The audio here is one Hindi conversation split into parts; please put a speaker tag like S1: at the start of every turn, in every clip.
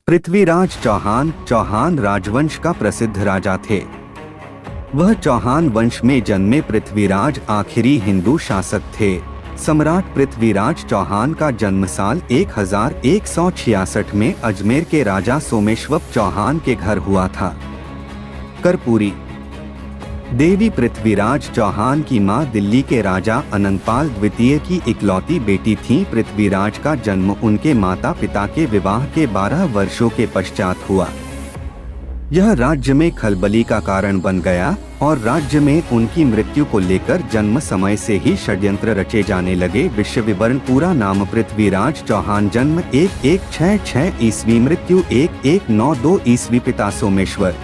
S1: पृथ्वीराज चौहान चौहान राजवंश का प्रसिद्ध राजा थे। वह चौहान वंश में जन्मे पृथ्वीराज आखिरी हिंदू शासक थे। सम्राट पृथ्वीराज चौहान का जन्म साल 1166 में अजमेर के राजा सोमेश्वर चौहान के घर हुआ था। कर्पूरी देवी पृथ्वीराज चौहान की मां दिल्ली के राजा अनंगपाल द्वितीय की इकलौती बेटी थीं। पृथ्वीराज का जन्म उनके माता पिता के विवाह के 12 वर्षों के पश्चात हुआ। यह राज्य में खलबली का कारण बन गया और राज्य में उनकी मृत्यु को लेकर जन्म समय से ही षड्यंत्र रचे जाने लगे। विश्व विवरण पूरा नाम पृथ्वीराज चौहान, जन्म 1166 ईस्वी, मृत्यु 1192 ईस्वी। पिता सोमेश्वर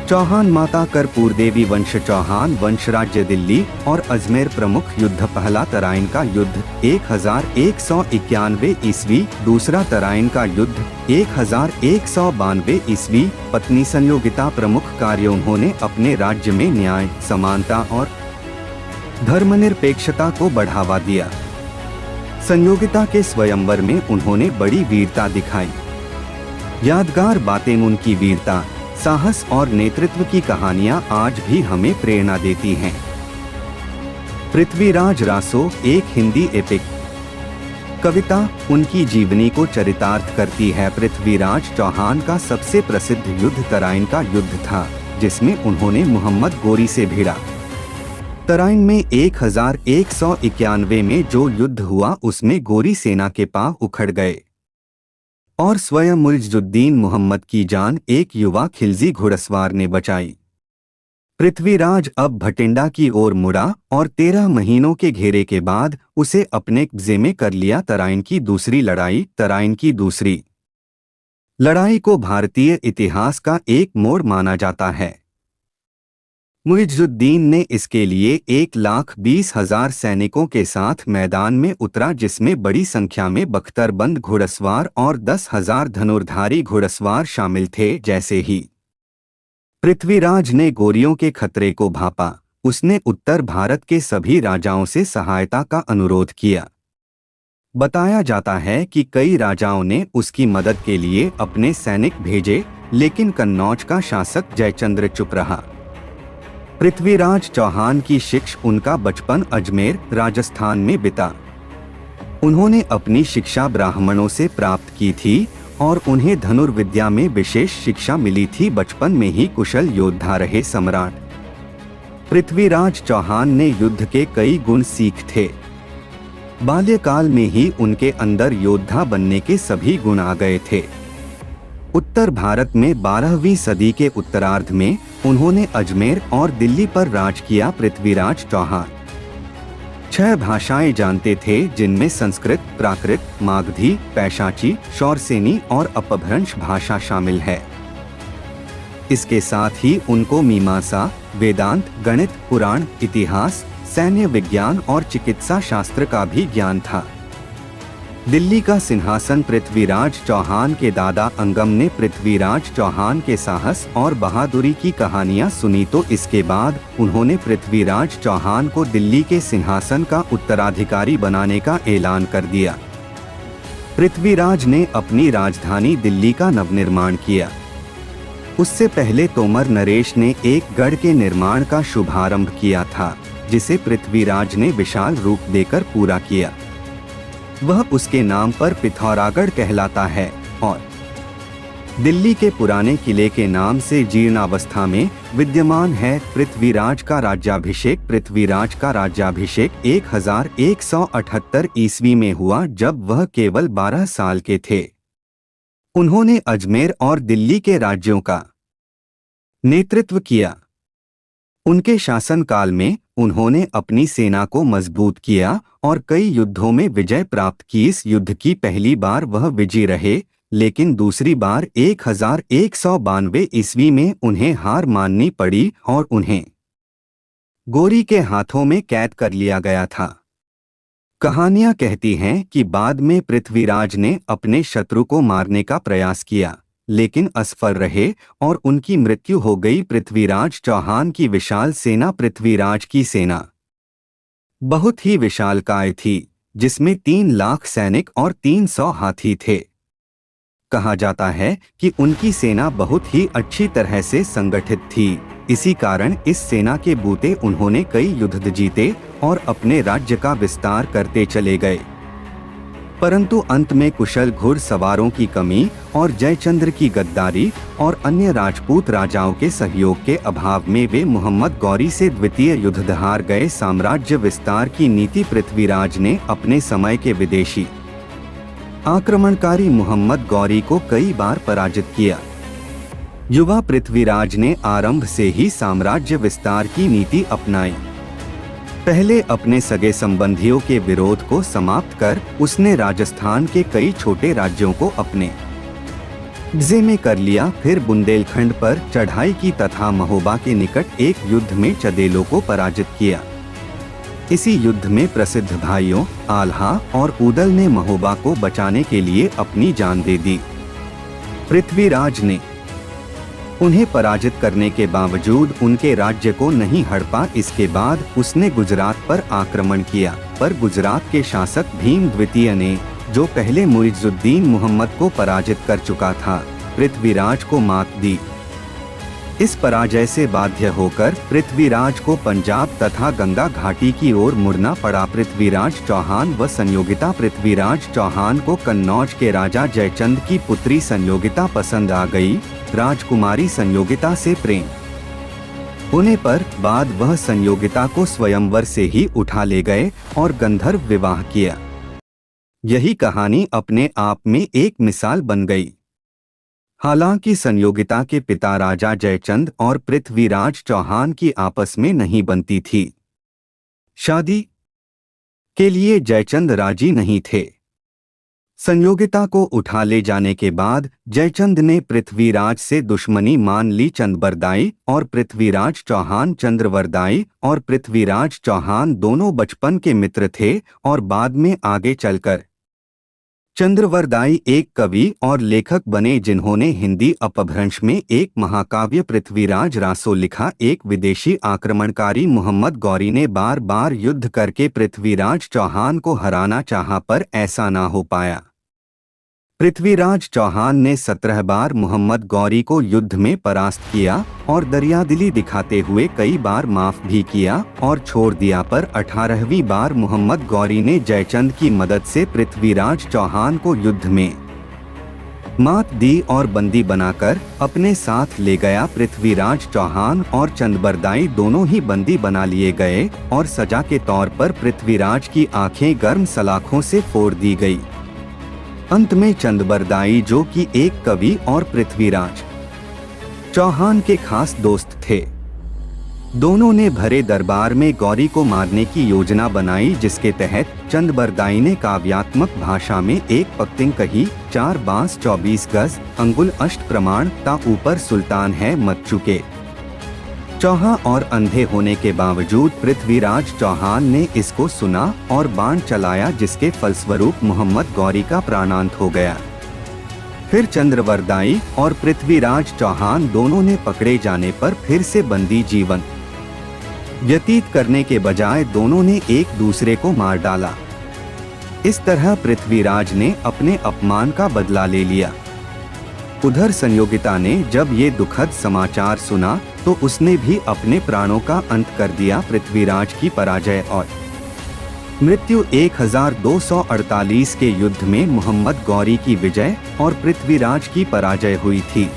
S1: चौहान, माता कर्पूर देवी। वंश चौहान वंश, राज्य दिल्ली और अजमेर। प्रमुख युद्ध, पहला तराइन का युद्ध 1191 ईस्वी, दूसरा तराइन का युद्ध 1192 ईस्वी। पत्नी संयोगिता, प्रमुख कार्य, उन्होंने अपने राज्य में न्याय, समानता और धर्मनिरपेक्षता को बढ़ावा दिया। संयोगिता के स्वयंवर में उन्होंने बड़ी वीरता दिखाई। यादगार बातें, उनकी वीरता, साहस और नेतृत्व की कहानियां आज भी हमें प्रेरणा देती हैं। पृथ्वीराज रासो एक हिंदी एपिक कविता उनकी जीवनी को चरितार्थ करती है। पृथ्वीराज चौहान का सबसे प्रसिद्ध युद्ध तराइन का युद्ध था, जिसमें उन्होंने मोहम्मद गोरी से भिड़ा। तराइन में 1191 में जो युद्ध हुआ उसमें गोरी सेना के पांव उखड़ गए और स्वयं मुइज़ुद्दीन मोहम्मद की जान एक युवा खिलजी घुड़सवार ने बचाई। पृथ्वीराज अब भटिंडा की ओर मुड़ा और 13 महीनों के घेरे के बाद उसे अपने कब्जे में कर लिया। तराइन की दूसरी लड़ाई, तराइन की दूसरी लड़ाई को भारतीय इतिहास का एक मोड़ माना जाता है। मुइज़ुद्दीन ने इसके लिए 1,20,000 सैनिकों के साथ मैदान में उतरा, जिसमें बड़ी संख्या में बख्तरबंद घुड़सवार और 10,000 धनुर्धारी घुड़सवार शामिल थे। जैसे ही पृथ्वीराज ने गोरियों के खतरे को भांपा, उसने उत्तर भारत के सभी राजाओं से सहायता का अनुरोध किया। बताया जाता है कि कई राजाओं ने उसकी मदद के लिए अपने सैनिक भेजे, लेकिन कन्नौज का शासक जयचंद्र चुप रहा। पृथ्वीराज चौहान की शिक्षा, उनका बचपन अजमेर, राजस्थान में बिता। उन्होंने अपनी शिक्षा ब्राह्मणों से प्राप्त की थी और उन्हें धनुर्विद्या में विशेष शिक्षा मिली थी। बचपन में ही कुशल योद्धा रहे सम्राट पृथ्वीराज चौहान ने युद्ध के कई गुण सीखे थे। बाल्यकाल में ही उनके अंदर योद्धा बनने के सभी गुण आ गए थे। उत्तर भारत में 12वीं सदी के उत्तरार्ध में उन्होंने अजमेर और दिल्ली पर राज किया। पृथ्वीराज चौहान 6 भाषाएं जानते थे, जिनमें संस्कृत, प्राकृत, मागधी, पैशाची, शौरसेनी और अपभ्रंश भाषा शामिल है। इसके साथ ही उनको मीमांसा, वेदांत, गणित, पुराण, इतिहास, सैन्य विज्ञान और चिकित्सा शास्त्र का भी ज्ञान था। दिल्ली का सिंहासन पृथ्वीराज चौहान के दादा अंगम ने पृथ्वीराज चौहान के साहस और बहादुरी की कहानियां सुनी, तो इसके बाद उन्होंने पृथ्वीराज चौहान को दिल्ली के सिंहासन का उत्तराधिकारी बनाने का ऐलान कर दिया। पृथ्वीराज ने अपनी राजधानी दिल्ली का नवनिर्माण किया। उससे पहले तोमर नरेश ने एक गढ़ के निर्माण का शुभारंभ किया था, जिसे पृथ्वीराज ने विशाल रूप देकर पूरा किया। वह उसके नाम पर पिथौरागढ़ कहलाता है और दिल्ली के पुराने किले के नाम से जीर्णावस्था में विद्यमान है। पृथ्वीराज का राज्याभिषेक 1178 ईस्वी में हुआ, जब वह केवल 12 साल के थे। उन्होंने अजमेर और दिल्ली के राज्यों का नेतृत्व किया। उनके शासनकाल में उन्होंने अपनी सेना को मजबूत किया और कई युद्धों में विजय प्राप्त की। इस युद्ध की पहली बार वह विजयी रहे, लेकिन दूसरी बार 1192 ईस्वी में उन्हें हार माननी पड़ी और उन्हें गोरी के हाथों में कैद कर लिया गया था। कहानियां कहती हैं कि बाद में पृथ्वीराज ने अपने शत्रु को मारने का प्रयास किया, लेकिन असफल रहे और उनकी मृत्यु हो गई। पृथ्वीराज चौहान की विशाल सेना, पृथ्वीराज की सेना बहुत ही विशालकाय थी, जिसमें 3 लाख सैनिक और 300 हाथी थे। कहा जाता है कि उनकी सेना बहुत ही अच्छी तरह से संगठित थी। इसी कारण इस सेना के बूते उन्होंने कई युद्ध जीते और अपने राज्य का विस्तार करते चले गए। परंतु अंत में कुशल घुड़सवारों की कमी और जयचंद्र की गद्दारी और अन्य राजपूत राजाओं के सहयोग के अभाव में वे मोहम्मद गौरी से द्वितीय युद्ध हार गए। साम्राज्य विस्तार की नीति पृथ्वीराज ने अपने समय के विदेशी आक्रमणकारी मोहम्मद गौरी को कई बार पराजित किया। युवा पृथ्वीराज ने आरंभ से ही साम्राज्य विस्तार की नीति अपनाई। पहले अपने सगे संबंधियों के विरोध को समाप्त कर उसने राजस्थान के कई छोटे राज्यों को अपने कब्जे में कर लिया। फिर बुंदेलखंड पर चढ़ाई की तथा महोबा के निकट एक युद्ध में चदेलों को पराजित किया। इसी युद्ध में प्रसिद्ध भाइयों आल्हा और उदल ने महोबा को बचाने के लिए अपनी जान दे दी। पृथ्वीराज ने उन्हें पराजित करने के बावजूद उनके राज्य को नहीं हड़पा। इसके बाद उसने गुजरात पर आक्रमण किया, पर गुजरात के शासक भीम द्वितीय ने, जो पहले मुइजुद्दीन मोहम्मद को पराजित कर चुका था, पृथ्वीराज को मात दी। इस पराजय से बाध्य होकर पृथ्वीराज को पंजाब तथा गंगा घाटी की ओर मुड़ना पड़ा। पृथ्वीराज चौहान व संयोगिता पृथ्वीराज चौहान को कन्नौज के राजा जयचंद की पुत्री संयोगिता पसंद आ गई। राजकुमारी संयोगिता से प्रेम होने पर बाद वह संयोगिता को स्वयंवर से ही उठा ले गए और गंधर्व विवाह किया। यही कहानी अपने आप में एक मिसाल बन गई। हालांकि संयोगिता के पिता राजा जयचंद और पृथ्वीराज चौहान की आपस में नहीं बनती थी। शादी के लिए जयचंद राजी नहीं थे। संयोगिता को उठा ले जाने के बाद जयचंद ने पृथ्वीराज से दुश्मनी मान ली। चंद्रबरदाई और पृथ्वीराज चौहान चंद्रवरदाई और पृथ्वीराज चौहान दोनों बचपन के मित्र थे और बाद में आगे चलकर चंद्रवरदाई एक कवि और लेखक बने, जिन्होंने हिंदी अपभ्रंश में एक महाकाव्य पृथ्वीराज रासो लिखा। एक विदेशी आक्रमणकारी मोहम्मद गौरी ने बार बार युद्ध करके पृथ्वीराज चौहान को हराना चाहा, पर ऐसा ना हो पाया। पृथ्वीराज चौहान ने 17 बार मोहम्मद गौरी को युद्ध में परास्त किया और दरियादिली दिखाते हुए कई बार माफ भी किया और छोड़ दिया, पर 18वीं बार मोहम्मद गौरी ने जयचंद की मदद से पृथ्वीराज चौहान को युद्ध में मात दी और बंदी बनाकर अपने साथ ले गया। पृथ्वीराज चौहान और चंद्रबरदाई दोनों ही बंदी बना लिए गए और सजा के तौर पर पृथ्वीराज की आंखें गर्म सलाखों से फोड़ दी गई। अंत में चंद्रबरदाई, जो कि एक कवि और पृथ्वीराज चौहान के खास दोस्त थे, दोनों ने भरे दरबार में गौरी को मारने की योजना बनाई, जिसके तहत चंद्रबरदाई ने काव्यात्मक भाषा में एक पंक्ति कही, 4 बांस 24 गज अंगुल अष्ट प्रमाण ता ऊपर सुल्तान है मत चुके। चौहा और अंधे होने के बावजूद पृथ्वीराज चौहान ने इसको सुना और बाण चलाया, जिसके फलस्वरूप मोहम्मद गौरी का प्राणांत हो गया। फिर चंद्रवरदाई और पृथ्वीराज चौहान दोनों ने पकड़े जाने पर फिर से बंदी जीवन व्यतीत करने के बजाय दोनों ने एक दूसरे को मार डाला। इस तरह पृथ्वीराज ने अपने अपमान का बदला ले लिया। उधर संयोगिता ने जब ये दुखद समाचार सुना तो उसने भी अपने प्राणों का अंत कर दिया। पृथ्वीराज की पराजय और मृत्यु 1248 के युद्ध में मोहम्मद गौरी की विजय और पृथ्वीराज की पराजय हुई थी।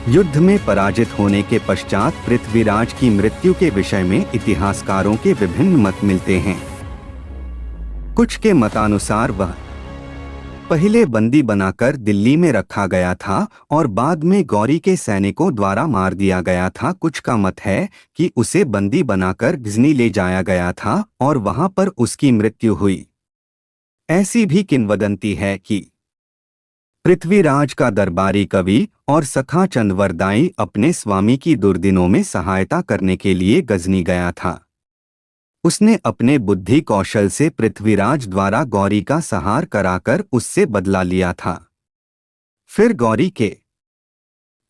S1: युद्ध में पराजित होने के पश्चात पृथ्वीराज की मृत्यु के विषय में इतिहासकारों के विभिन्न मत मिलते हैं। कुछ के मतानुसार वह पहले बंदी बनाकर दिल्ली में रखा गया था और बाद में गौरी के सैनिकों द्वारा मार दिया गया था। कुछ का मत है कि उसे बंदी बनाकर गजनी ले जाया गया था और वहां पर उसकी मृत्यु हुई। ऐसी भी किंवदंती है कि पृथ्वीराज का दरबारी कवि और सखा चंद्रवरदाई अपने स्वामी की दुर्दिनों में सहायता करने के लिए गजनी गया था। उसने अपने बुद्धि कौशल से पृथ्वीराज द्वारा गौरी का संहार कराकर उससे बदला लिया था। फिर गौरी के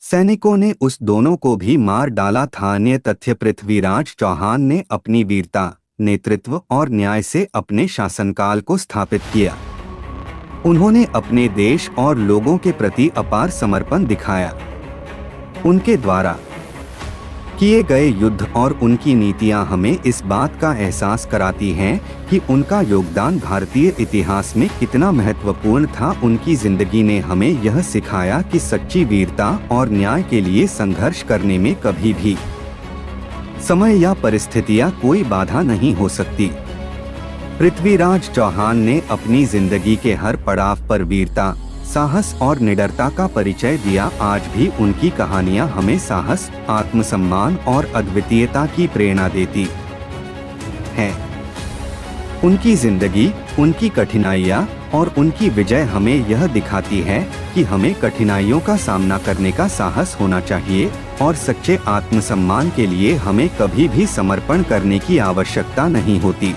S1: सैनिकों ने उस दोनों को भी मार डाला था। अन्य तथ्य, पृथ्वीराज चौहान ने अपनी वीरता, नेतृत्व और न्याय से अपने शासनकाल को स्थापित किया। उन्होंने अपने देश और लोगों के प्रति अपार समर्पण दिखाया। उनके द्वारा किए गए युद्ध और उनकी नीतियां हमें इस बात का एहसास कराती हैं कि उनका योगदान भारतीय इतिहास में कितना महत्वपूर्ण था। उनकी जिंदगी ने हमें यह सिखाया कि सच्ची वीरता और न्याय के लिए संघर्ष करने में कभी भी समय या परिस्थितियां कोई बाधा नहीं हो सकती। पृथ्वीराज चौहान ने अपनी जिंदगी के हर पड़ाव पर वीरता, साहस और निडरता का परिचय दिया। आज भी उनकी कहानियां हमें साहस, आत्मसम्मान और अद्वितीयता की प्रेरणा देती हैं। उनकी जिंदगी, उनकी कठिनाइयां और उनकी विजय हमें यह दिखाती है कि हमें कठिनाइयों का सामना करने का साहस होना चाहिए और सच्चे आत्मसम्मान के लिए हमें कभी भी समर्पण करने की आवश्यकता नहीं होती।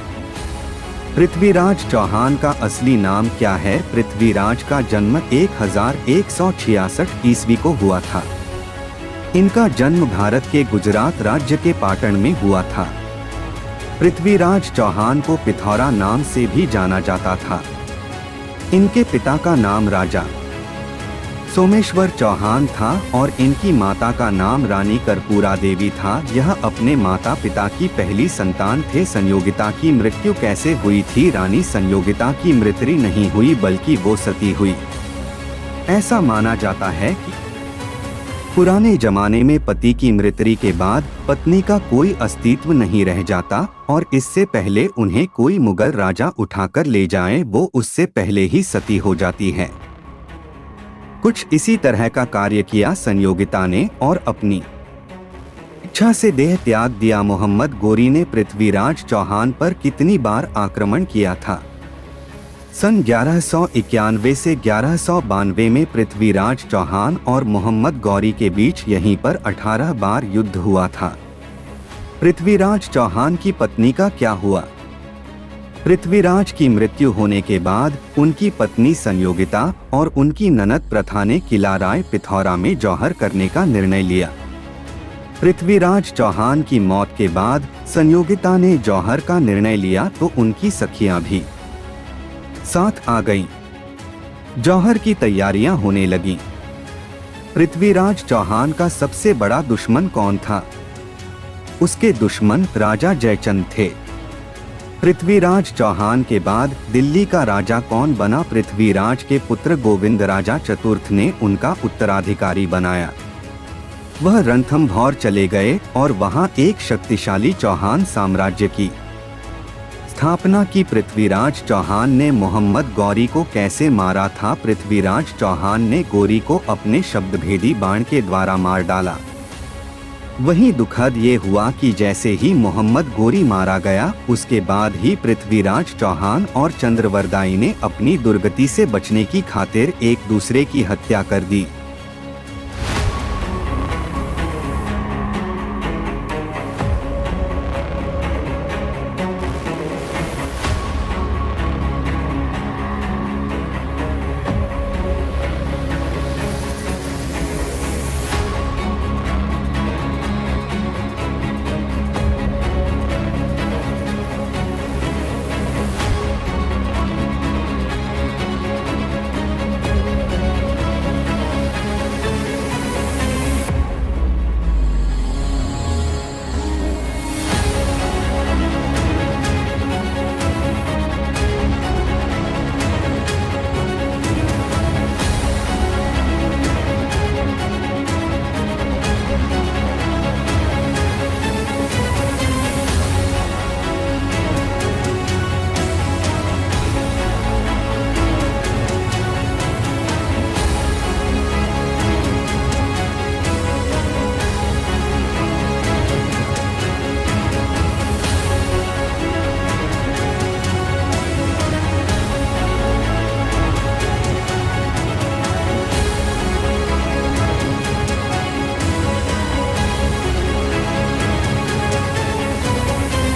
S1: पृथ्वीराज चौहान का असली नाम क्या है? पृथ्वीराज का जन्म 1166 ईस्वी को हुआ था। इनका जन्म भारत के गुजरात राज्य के पाटन में हुआ था। पृथ्वीराज चौहान को पिथौरा नाम से भी जाना जाता था। इनके पिता का नाम राजा सोमेश्वर चौहान था और इनकी माता का नाम रानी कर्पूरा देवी था। यह अपने माता पिता की पहली संतान थे। संयोगिता की मृत्यु कैसे हुई थी? रानी संयोगिता की मृत्यु नहीं हुई बल्कि वो सती हुई। ऐसा माना जाता है कि पुराने जमाने में पति की मृत्यु के बाद पत्नी का कोई अस्तित्व नहीं रह जाता और इससे पहले उन्हें कोई मुगल राजा उठाकर ले जाए वो उससे पहले ही सती हो जाती है। कुछ इसी तरह का कार्य किया संयोगिता ने और अपनी इच्छा से देह त्याग दिया। मोहम्मद गोरी ने पृथ्वीराज चौहान पर कितनी बार आक्रमण किया था? सन 1191 से 1192 में पृथ्वीराज चौहान और मोहम्मद गौरी के बीच यहीं पर 18 बार युद्ध हुआ था। पृथ्वीराज चौहान की पत्नी का क्या हुआ? पृथ्वीराज की मृत्यु होने के बाद उनकी पत्नी संयोगिता और उनकी ननद प्रथा ने किला राय पिथौरा में जौहर करने का निर्णय लिया। पृथ्वीराज चौहान की मौत के बाद संयोगिता ने जौहर का निर्णय लिया तो उनकी सखियां भी साथ आ गईं। जौहर की तैयारियां होने लगीं। पृथ्वीराज चौहान का सबसे बड़ा दुश्मन कौन था? उसके दुश्मन राजा जयचंद थे। पृथ्वीराज चौहान के बाद दिल्ली का राजा कौन बना? पृथ्वीराज के पुत्र गोविंद राजा चतुर्थ ने उनका उत्तराधिकारी बनाया। वह रणथंभौर चले गए और वहां एक शक्तिशाली चौहान साम्राज्य की स्थापना की। पृथ्वीराज चौहान ने मोहम्मद गौरी को कैसे मारा था? पृथ्वीराज चौहान ने गौरी को अपने शब्दभेदी बाण के द्वारा मार डाला। वहीं दुखद ये हुआ कि जैसे ही मोहम्मद गौरी मारा गया उसके बाद ही पृथ्वीराज चौहान और चंद्रवरदाई ने अपनी दुर्गति से बचने की खातिर एक दूसरे की हत्या कर दी।